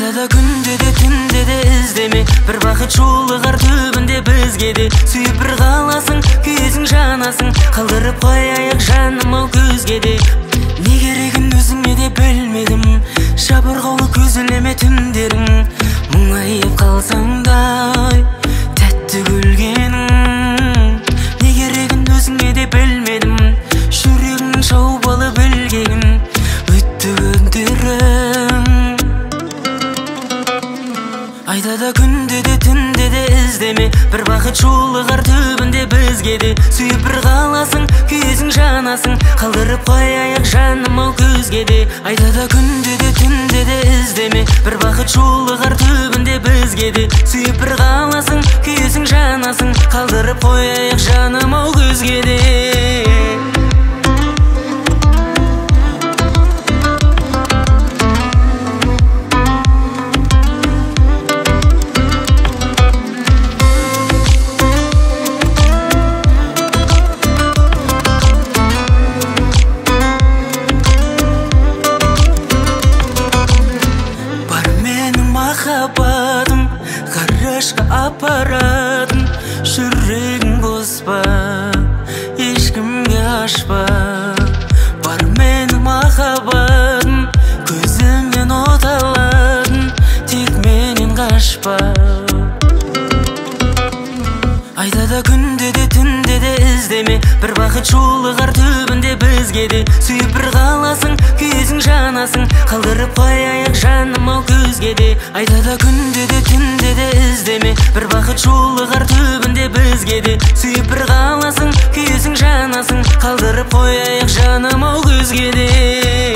Ayda da günde de tünde de izdeme, bir bakıt жолығар түбінде бізге де. Сүйіп бір қаласың, күйесің жанасың, қалдырып қояйық жаным ау көзге де. Не керегін өзіңе де білмедім, жабырғаулы көзілеме түндерің. Мұңайып қалсаң дай тәтті күлгенің. Не керегін өзіңе де білмедім, жүрегің шаубалы білгегін. Өтті күндерің. Ayda da günde de tünde de izdeme, bir bakıt жолығар түбінде бізге де. Сүйіп бір қаласың, күйесің жанасың, қалдырып қояйық жаным ау көзге де. Ayda da günde de tünde de izdeme, bir bakıt жолығар түбінде бізге де. Сүйіп бір қаласың, күйесің жанасың, қалдырып қояйық жаным ау көзге де. Махаббатым гаражға апаратын, жүрегің боспа, ешкімге ашпа. Бар менің махаббатым, көзіңнен от алатын, тек менен қашпа. Ayda da günde de tünde de izdeme, bir bakıt жолығар түбінде бізге де. Сүйіп бір қаласың, күйесің жанасың, қалдырып қояйық жаным ау көзге де. Ayda da günde de tünde de izdeme, bir bakıt жолығар түбінде бізге де. Сүйіп бір қаласың, күйесің жанасың, қалдырып қояйық жаным ау көзге де.